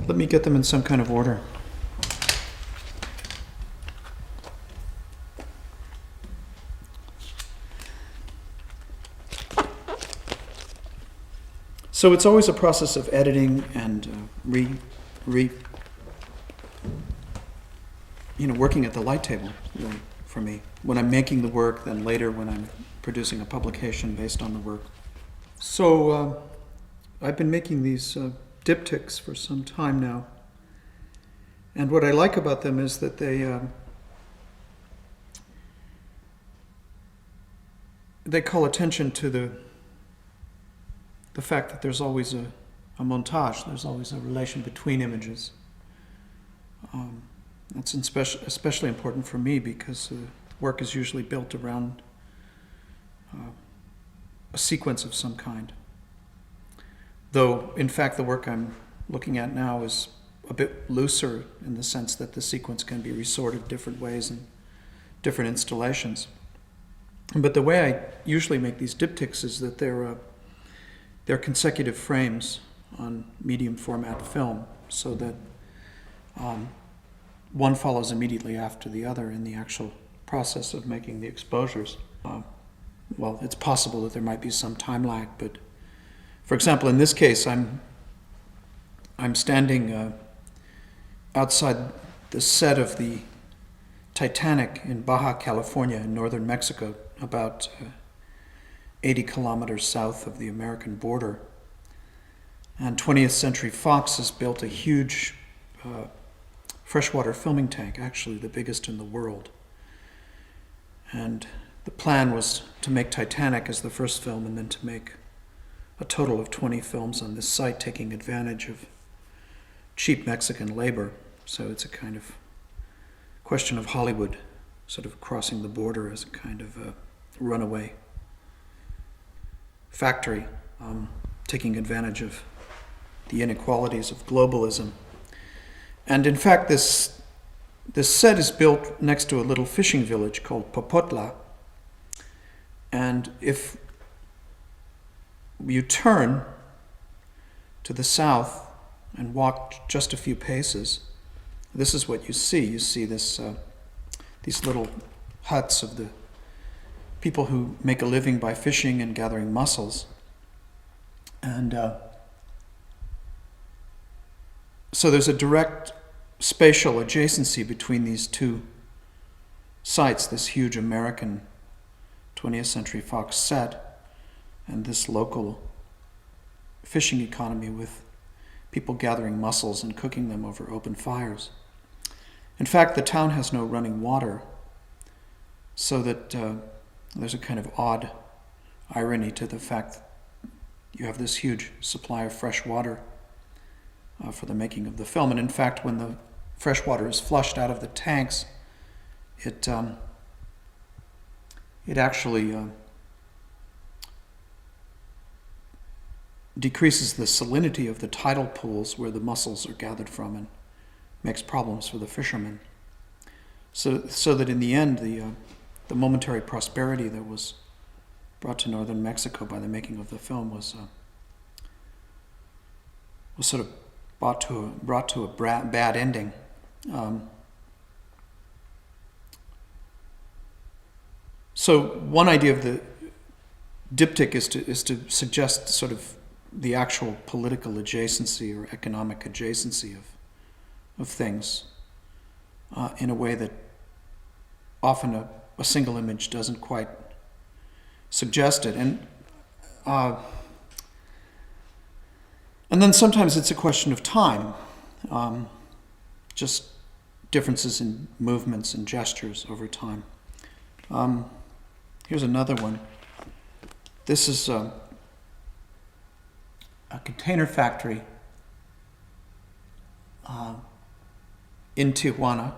Let me get them in some kind of order. So it's always a process of editing and working at the light table, really, for me. When I'm making the work, then later when I'm producing a publication based on the work. So I've been making these diptychs for some time now. And what I like about them is that they call attention to the fact that there's always a montage, there's always a relation between images. That's especially important for me because work is usually built around a sequence of some kind. Though, in fact, the work I'm looking at now is a bit looser in the sense that the sequence can be resorted different ways in different installations. But the way I usually make these diptychs is that they're consecutive frames on medium format film, so that one follows immediately after the other in the actual process of making the exposures. Well, it's possible that there might be some time lag, but for example, in this case, I'm standing outside the set of the Titanic in Baja California in northern Mexico, about 80 kilometers south of the American border. And 20th Century Fox has built a huge freshwater filming tank, actually the biggest in the world. And the plan was to make Titanic as the first film and then to make a total of 20 films on this site, taking advantage of cheap Mexican labor. So it's a kind of question of Hollywood sort of crossing the border as a kind of a runaway factory, taking advantage of the inequalities of globalism. And in fact, this set is built next to a little fishing village called Popotla. And if you turn to the south and walk just a few paces, this is what you see. You see these little huts of the people who make a living by fishing and gathering mussels. And so there's a direct spatial adjacency between these two sites, this huge American 20th Century Fox set and this local fishing economy with people gathering mussels and cooking them over open fires. In fact, the town has no running water, so that there's a kind of odd irony to the fact that you have this huge supply of fresh water for the making of the film. And in fact, when the fresh water is flushed out of the tanks, it actually decreases the salinity of the tidal pools where the mussels are gathered from and makes problems for the fishermen. So that in the end, the momentary prosperity that was brought to northern Mexico by the making of the film was sort of brought to a bad ending. So one idea of the diptych is to suggest sort of the actual political adjacency or economic adjacency of things in a way that often a single image doesn't quite suggest it. And then sometimes it's a question of time, just differences in movements and gestures over time. Here's another one. This is a container factory in Tijuana,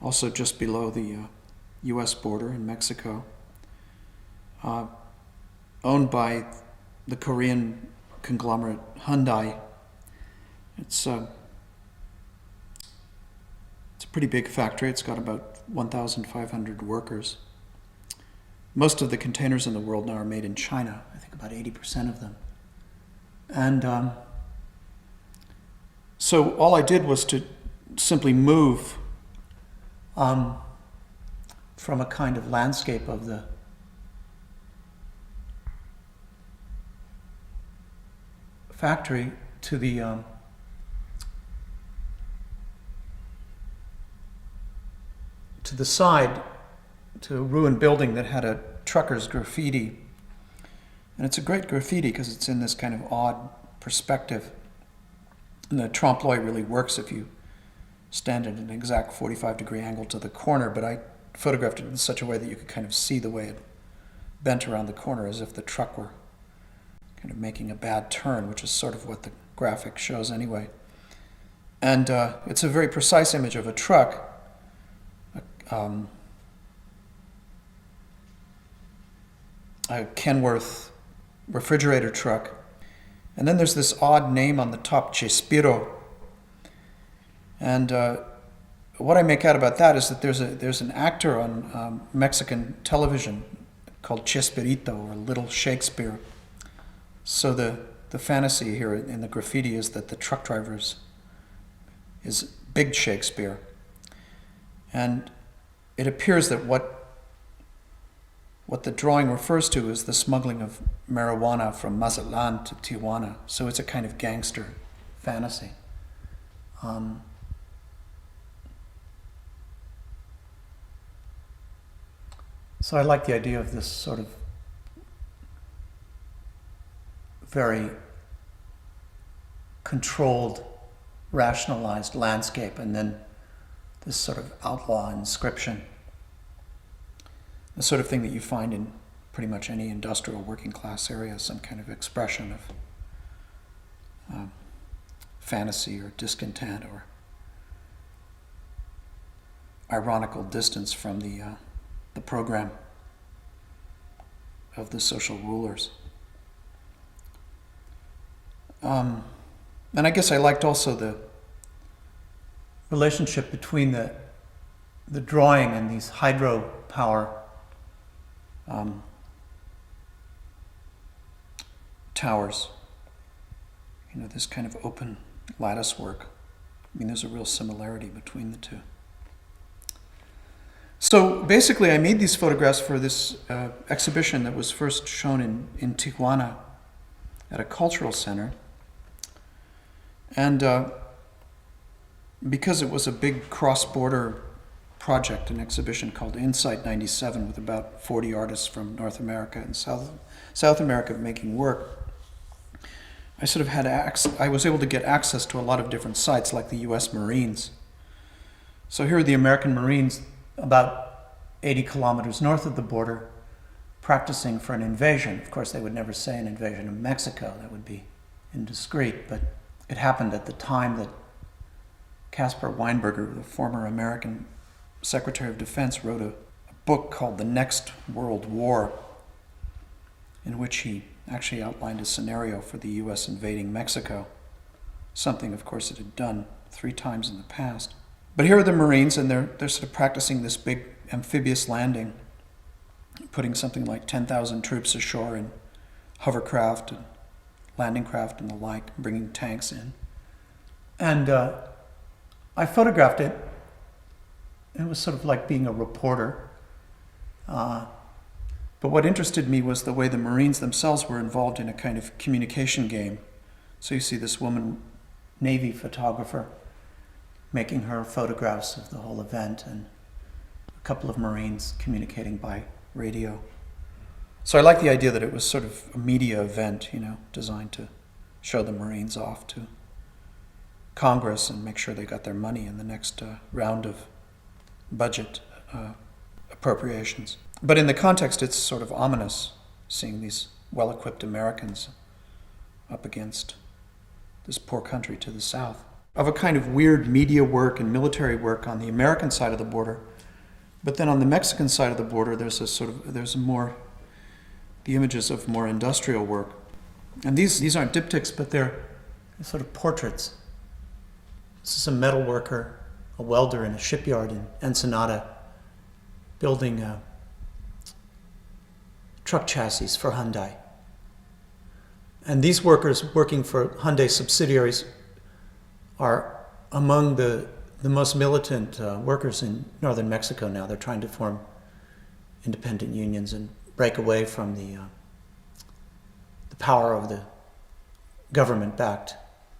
also just below the U.S. border in Mexico, owned by the Korean conglomerate Hyundai. It's a pretty big factory. It's got about 1,500 workers. Most of the containers in the world now are made in China. I think about 80% of them. And So all I did was to simply move from a kind of landscape of the factory to the side, to a ruined building that had a trucker's graffiti. And it's a great graffiti because it's in this kind of odd perspective. And the trompe-l'oeil really works if you stand at an exact 45-degree angle to the corner, but I photographed it in such a way that you could kind of see the way it bent around the corner as if the truck were kind of making a bad turn, which is sort of what the graphic shows anyway. And it's a very precise image of a truck, a Kenworth refrigerator truck. And then there's this odd name on the top, Chespiro. And what I make out about that is that there's an actor on Mexican television called Chespirito, or Little Shakespeare. So the fantasy here in the graffiti is that the truck driver is Big Shakespeare. And it appears that what the drawing refers to is the smuggling of marijuana from Mazatlan to Tijuana. So it's a kind of gangster fantasy. So I like the idea of this sort of very controlled, rationalized landscape, and then this sort of outlaw inscription. The sort of thing that you find in pretty much any industrial working class area, some kind of expression of fantasy or discontent or ironical distance from the program of the social rulers. And I guess I liked also the relationship between the drawing and these hydropower towers. You know, this kind of open lattice work. I mean, there's a real similarity between the two. So basically, I made these photographs for this exhibition that was first shown in Tijuana at a cultural center. And because it was a big cross-border project, an exhibition called Insight 97 with about 40 artists from North America and South America making work, I sort of had I was able to get access to a lot of different sites like the US Marines. So here are the American Marines about 80 kilometers north of the border practicing for an invasion. Of course, they would never say an invasion of Mexico. That would be indiscreet, but it happened at the time that Caspar Weinberger, the former American Secretary of Defense, wrote a book called The Next World War, in which he actually outlined a scenario for the U.S. invading Mexico, something, of course, it had done 3 times in the past. But here are the Marines, and they're sort of practicing this big amphibious landing, putting something like 10,000 troops ashore in hovercraft and landing craft and the like, bringing tanks in. And I photographed it. It was sort of like being a reporter. But what interested me was the way the Marines themselves were involved in a kind of communication game. So you see this woman, Navy photographer, making her photographs of the whole event, and a couple of Marines communicating by radio. So I like the idea that it was sort of a media event, you know, designed to show the Marines off to Congress and make sure they got their money in the next round of budget appropriations. But in the context, it's sort of ominous, seeing these well-equipped Americans up against this poor country to the south. Of a kind of weird media work and military work on the American side of the border, but then on the Mexican side of the border, there's the images of more industrial work. And these aren't diptychs, but they're sort of portraits. This is a metal worker, a welder in a shipyard in Ensenada, building truck chassis for Hyundai. And these workers working for Hyundai subsidiaries are among the most militant workers in northern Mexico now. They're trying to form independent unions and break away from the power of the government-backed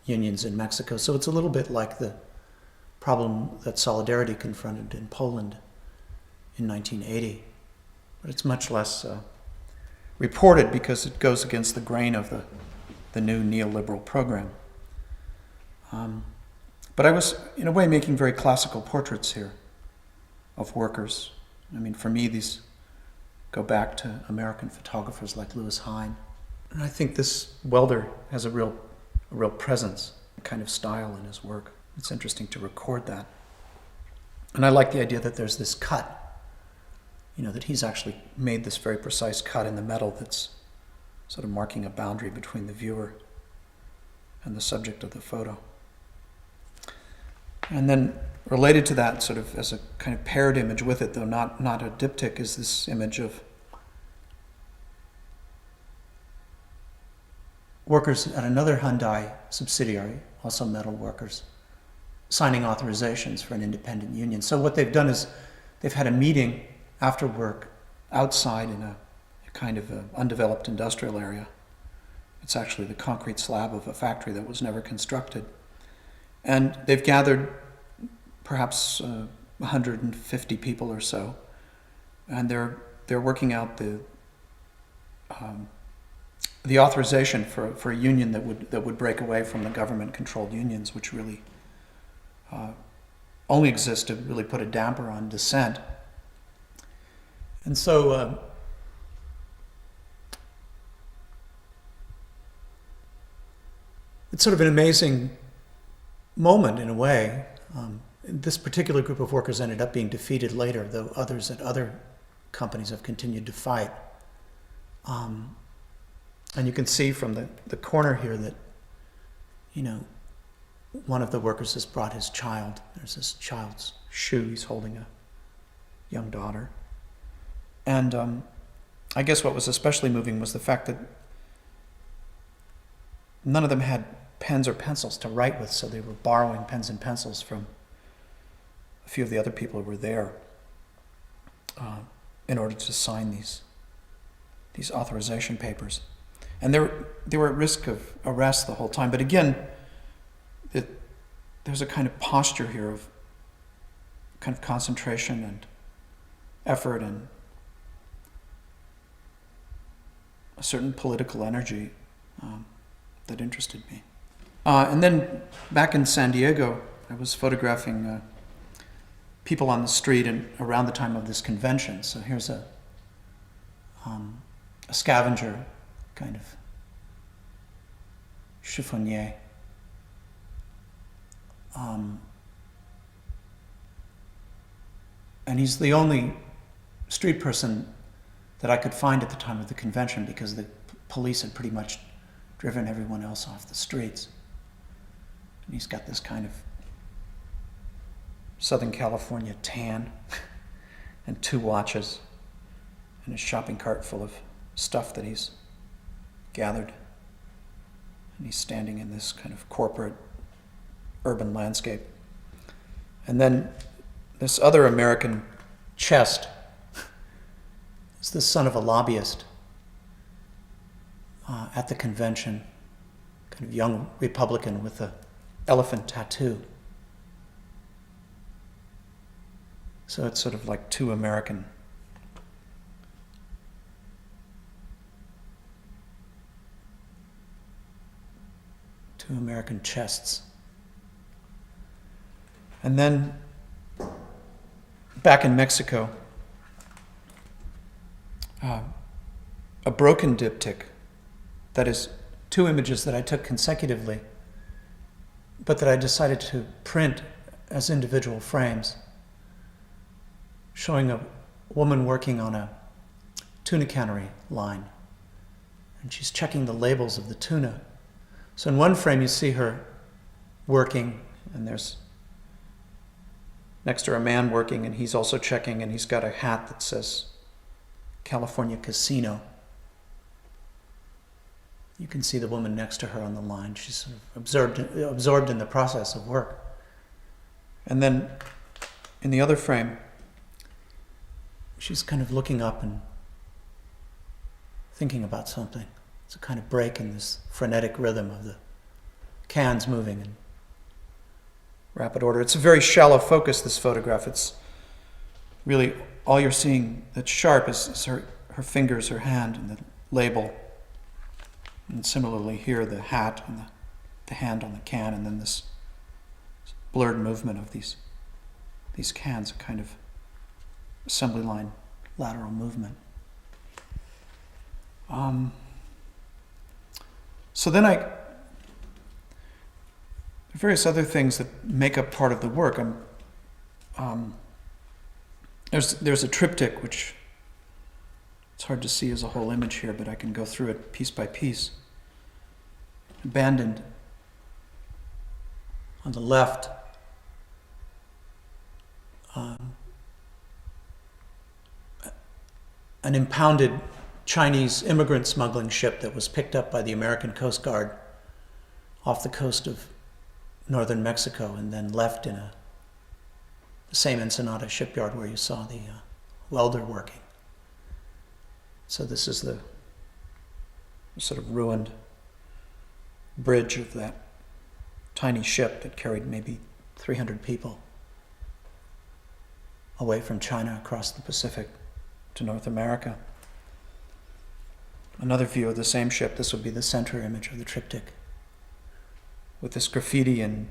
unions in Mexico. So it's a little bit like the problem that Solidarity confronted in Poland in 1980. But it's much less reported because it goes against the grain of the new neoliberal program. But I was, in a way, making very classical portraits here of workers. I mean, for me, these go back to American photographers like Louis Hine. And I think this welder has a real presence, a kind of style in his work. It's interesting to record that. And I like the idea that there's this cut, that he's actually made this very precise cut in the metal that's sort of marking a boundary between the viewer and the subject of the photo. And then related to that, sort of as a kind of paired image with it, though not a diptych, is this image of workers at another Hyundai subsidiary, also metal workers, signing authorizations for an independent union. So what they've done is they've had a meeting after work outside in a kind of a undeveloped industrial area. It's actually the concrete slab of a factory that was never constructed. And they've gathered perhaps 150 people or so, and they're working out the authorization for a union that would break away from the government-controlled unions, which really only exist to really put a damper on dissent. And so it's sort of an amazing moment in a way. This particular group of workers ended up being defeated later, though others at other companies have continued to fight. And you can see from the corner here that, one of the workers has brought his child. There's this child's shoe. He's holding a young daughter. And I guess what was especially moving was the fact that none of them had pens or pencils to write with, so they were borrowing pens and pencils from a few of the other people who were there in order to sign these authorization papers. And they were at risk of arrest the whole time. But again, there's a kind of posture here of kind of concentration and effort and a certain political energy that interested me. And then back in San Diego, I was photographing people on the street and around the time of this convention. So here's a scavenger kind of chiffonnier. And he's the only street person that I could find at the time of the convention because the police had pretty much driven everyone else off the streets. And he's got this kind of Southern California tan and 2 watches and a shopping cart full of stuff that he's gathered. And he's standing in this kind of corporate urban landscape. And then this other American chest is the son of a lobbyist at the convention, kind of young Republican with a elephant tattoo. So it's sort of like 2 American chests. And then back in Mexico, a broken diptych, that is 2 images that I took consecutively, but that I decided to print as individual frames, showing a woman working on a tuna cannery line. And she's checking the labels of the tuna. So in one frame you see her working, and there's next to her a man working, and he's also checking, and he's got a hat that says California Casino. You can see the woman next to her on the line. She's sort of absorbed in the process of work. And then in the other frame, she's kind of looking up and thinking about something. It's a kind of break in this frenetic rhythm of the cans moving in rapid order. It's a very shallow focus, this photograph. It's really all you're seeing that's sharp is her fingers, her hand, and the label. And similarly here, the hat and the hand on the can, and then this blurred movement of these cans, a kind of assembly line lateral movement. So then various other things that make up part of the work. There's a triptych, which it's hard to see as a whole image here, but I can go through it piece by piece. Abandoned on the left, an impounded Chinese immigrant smuggling ship that was picked up by the American Coast Guard off the coast of northern Mexico and then left in the same Ensenada shipyard where you saw the welder working. So this is the sort of ruined bridge of that tiny ship that carried maybe 300 people away from China across the Pacific to North America. Another view of the same ship. This would be the center image of the triptych, with this graffiti in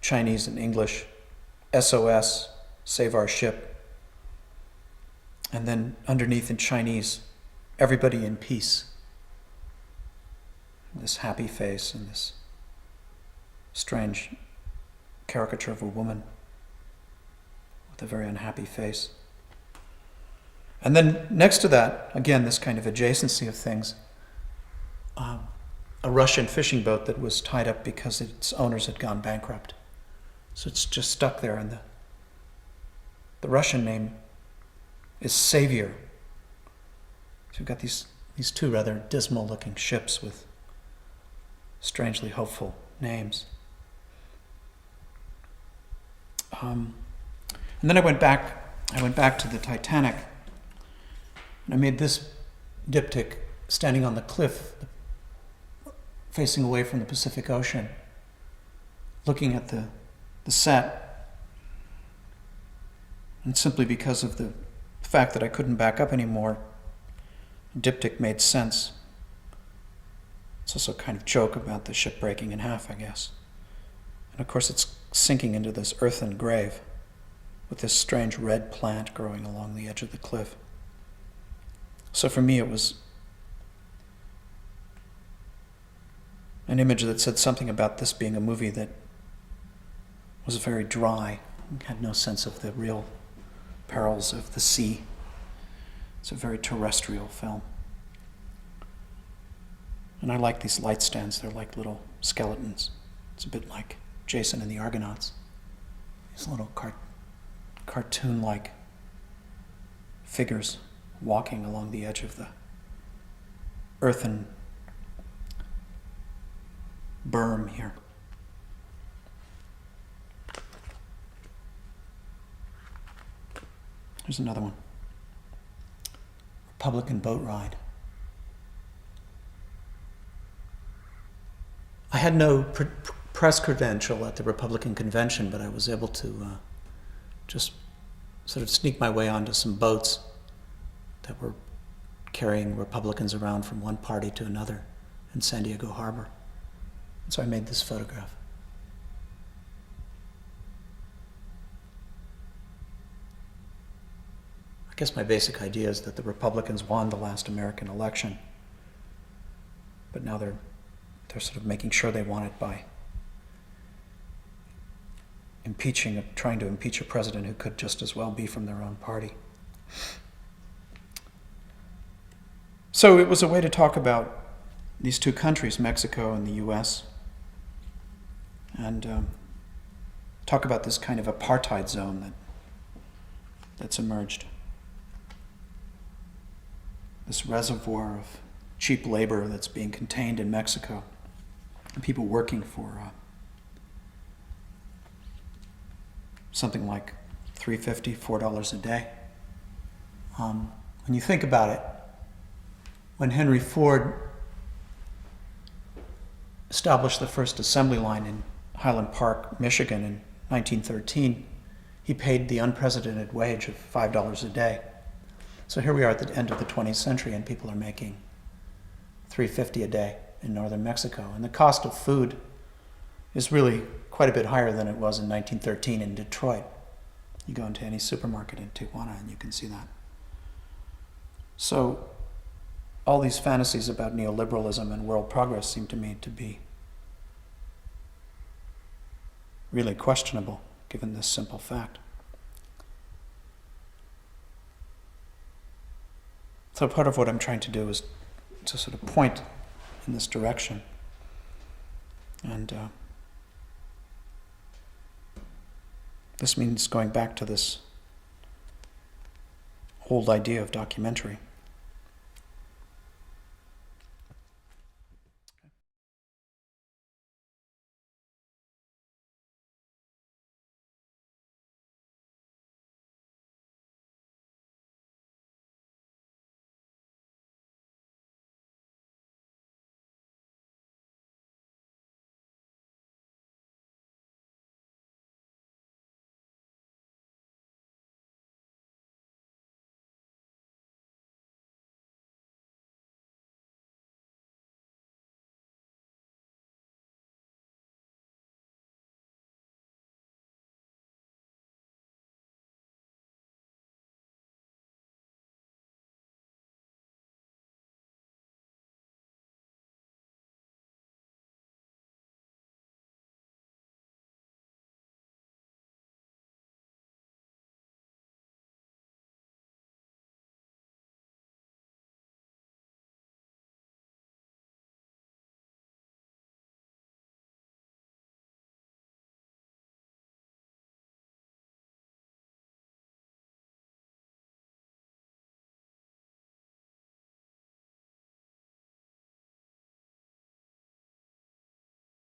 Chinese and English, SOS, save our ship. And then underneath in Chinese, everybody in peace. This happy face and this strange caricature of a woman with a very unhappy face. And then next to that, again, this kind of adjacency of things, a Russian fishing boat that was tied up because its owners had gone bankrupt. So it's just stuck there, and the Russian name is Savior. So you've got these two rather dismal-looking ships with strangely hopeful names. And then I went back to the Titanic, and I made this diptych standing on the cliff, facing away from the Pacific Ocean, looking at the set. And simply because of the fact that I couldn't back up anymore, diptych made sense. It's also a kind of joke about the ship breaking in half, I guess. And of course it's sinking into this earthen grave with this strange red plant growing along the edge of the cliff. So for me it was an image that said something about this being a movie that was very dry, had no sense of the real perils of the sea. It's a very terrestrial film. And I like these light stands. They're like little skeletons. It's a bit like Jason and the Argonauts. These little cartoon-like figures walking along the edge of the earthen berm here. Here's another one. Republican boat ride. I had no press credential at the Republican convention, but I was able to just sort of sneak my way onto some boats that were carrying Republicans around from one party to another in San Diego Harbor. And so I made this photograph. I guess my basic idea is that the Republicans won the last American election, but now they're sort of making sure they won it by trying to impeach a president who could just as well be from their own party. So it was a way to talk about these two countries, Mexico and the U.S., and talk about this kind of apartheid zone that's emerged. This reservoir of cheap labor that's being contained in Mexico, and people working for something like $3.50, $4 a day. When you think about it, when Henry Ford established the first assembly line in Highland Park, Michigan in 1913, he paid the unprecedented wage of $5 a day. So here we are at the end of the 20th century, and people are making $3.50 a day in northern Mexico. And the cost of food is really quite a bit higher than it was in 1913 in Detroit. You go into any supermarket in Tijuana and you can see that. So all these fantasies about neoliberalism and world progress seem to me to be really questionable, given this simple fact. So part of what I'm trying to do is to sort of point in this direction. And this means going back to this old idea of documentary.